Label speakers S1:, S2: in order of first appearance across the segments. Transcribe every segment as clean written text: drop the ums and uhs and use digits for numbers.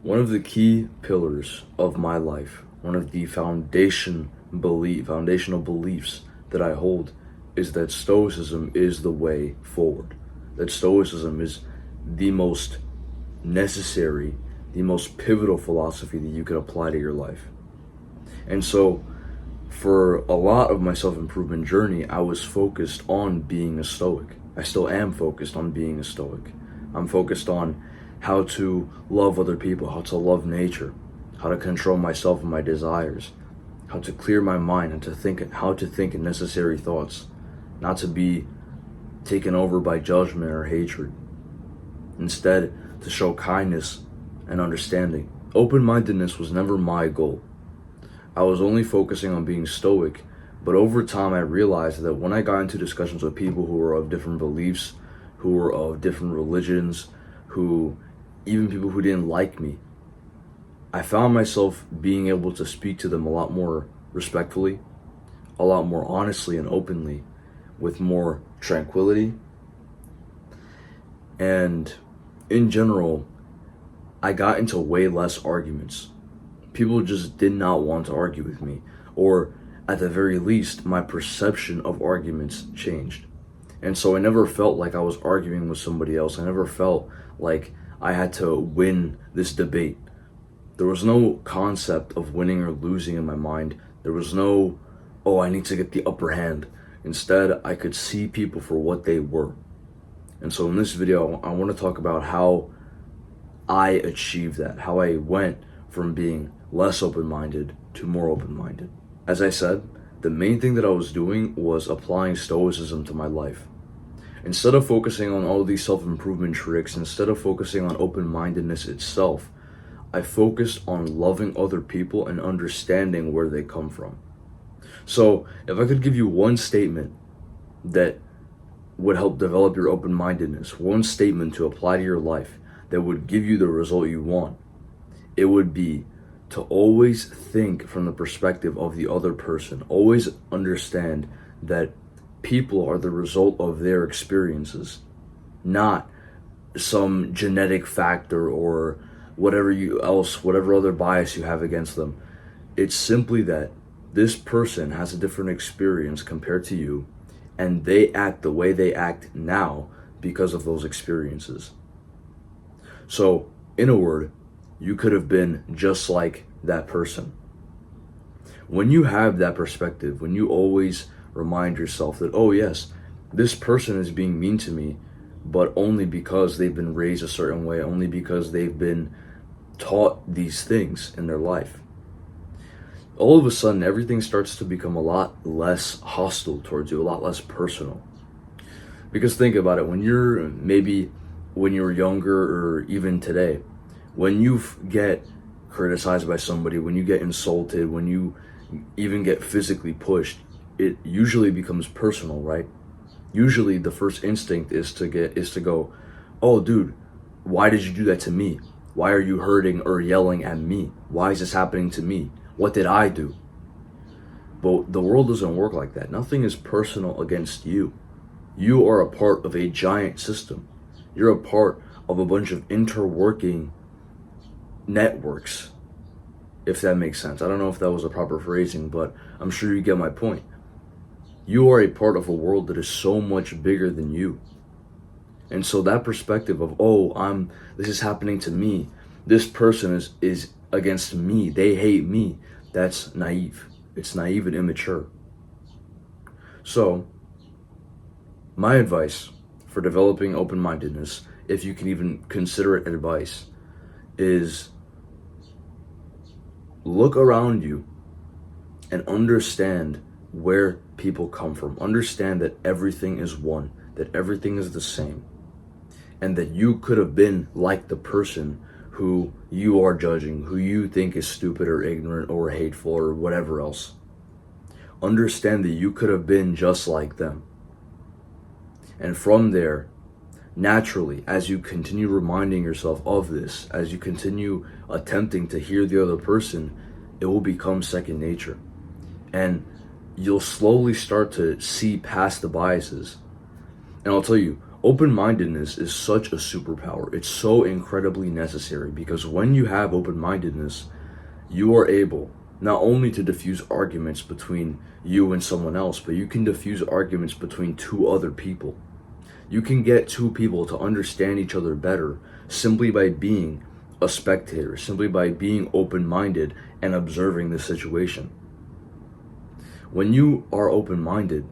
S1: One of the key pillars of my life, one of the foundational beliefs that I hold is that Stoicism is the way forward. That Stoicism is the most necessary, the most pivotal philosophy that you could apply to your life. And so, for a lot of my self-improvement journey, I was focused on being a Stoic. I still am focused on being a Stoic. I'm focused on how to love other people, how to love nature, how to control myself and my desires, how to clear my mind and how to think necessary thoughts, not to be taken over by judgment or hatred. Instead, to show kindness and understanding. Open-mindedness was never my goal. I was only focusing on being stoic, but over time I realized that when I got into discussions with people who were of different beliefs, who were of different religions, even people who didn't like me, I found myself being able to speak to them a lot more respectfully, a lot more honestly and openly, with more tranquility. And in general, I got into way less arguments. People just did not want to argue with me, or at the very least, my perception of arguments changed. And so I never felt like I was arguing with somebody else. I never felt like I had to win this debate. There was no concept of winning or losing in my mind. There was no, oh, I need to get the upper hand. Instead, I could see people for what they were. And so in this video, I want to talk about how I achieved that, how I went from being less open-minded to more open-minded. As I said, the main thing that I was doing was applying Stoicism to my life. Instead of focusing on all these self-improvement tricks, instead of focusing on open-mindedness itself, I focused on loving other people and understanding where they come from. So if I could give you one statement that would help develop your open-mindedness, one statement to apply to your life that would give you the result you want, it would be to always think from the perspective of the other person. Always understand that people are the result of their experiences, not some genetic factor or whatever other bias you have against them. It's simply that this person has a different experience compared to you, and they act the way they act now because of those experiences. So, in a word, you could have been just like that person. When you have that perspective, when you always remind yourself that, oh yes, this person is being mean to me, but only because they've been raised a certain way, only because they've been taught these things in their life, all of a sudden everything starts to become a lot less hostile towards you, a lot less personal. Because think about it, when you're younger, or even today, when you get criticized by somebody, when you get insulted, when you even get physically pushed, it usually becomes personal, right? Usually the first instinct is to go, oh dude, why did you do that to me? Why are you hurting or yelling at me? Why is this happening to me? What did I do? But the world doesn't work like that. Nothing is personal against you. You are a part of a giant system. You're a part of a bunch of interworking networks, if that makes sense. I don't know if that was a proper phrasing, but I'm sure you get my point. You are a part of a world that is so much bigger than you. And so that perspective of, oh, this is happening to me, this person is against me, they hate me, that's naive. It's naive and immature. So, my advice for developing open-mindedness, if you can even consider it advice, is look around you and understand where people come from. Understand that everything is one, that everything is the same, and that you could have been like the person who you are judging, who you think is stupid or ignorant or hateful or whatever else. Understand that you could have been just like them. And from there, naturally, as you continue reminding yourself of this, as you continue attempting to hear the other person, it will become second nature. And you'll slowly start to see past the biases. And I'll tell you, Open-mindedness is such a superpower. It's so incredibly necessary because when you have open-mindedness, you are able not only to diffuse arguments between you and someone else, but you can diffuse arguments between two other people. You can get two people to understand each other better simply by being a spectator, simply by being open-minded and observing the situation. When you are open-minded,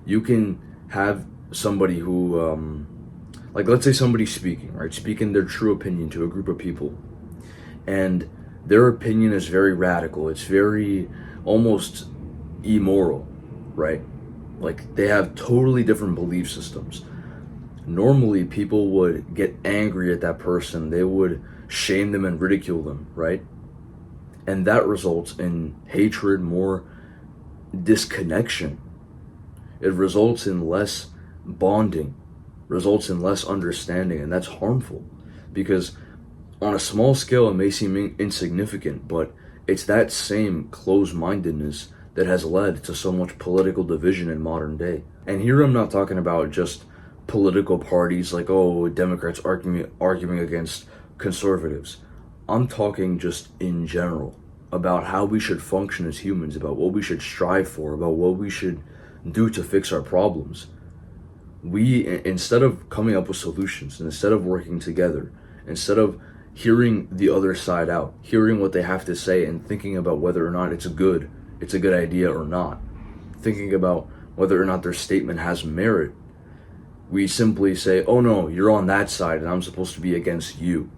S1: you can have somebody who, like let's say somebody's speaking, right? Speaking their true opinion to a group of people. And their opinion is very radical. It's very almost immoral, right? Like they have totally different belief systems. Normally, people would get angry at that person. They would shame them and ridicule them, right? And that results in hatred, more disconnection. It results in less bonding, results in less understanding, and that's harmful because on a small scale it may seem insignificant, but it's that same closed-mindedness that has led to so much political division in modern day. And here I'm not talking about just political parties like, oh, Democrats arguing against conservatives. I'm talking just in general about how we should function as humans, about what we should strive for, about what we should do to fix our problems. We, instead of coming up with solutions, and instead of working together, instead of hearing the other side out, hearing what they have to say and thinking about whether or not it's a good idea or not, thinking about whether or not their statement has merit, we simply say, oh no, you're on that side and I'm supposed to be against you.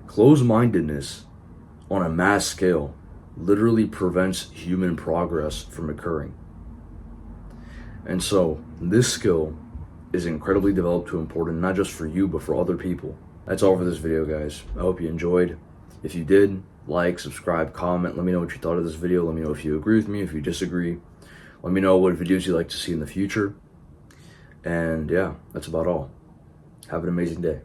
S1: Closed-mindedness on a mass scale literally prevents human progress from occurring. And so this skill is incredibly developed to important, not just for you, but for other people. That's all for this video, guys. I hope you enjoyed. If you did, like, subscribe, comment. Let me know what you thought of this video. Let me know if you agree with me, if you disagree. Let me know what videos you'd like to see in the future. And yeah, that's about all. Have an amazing day.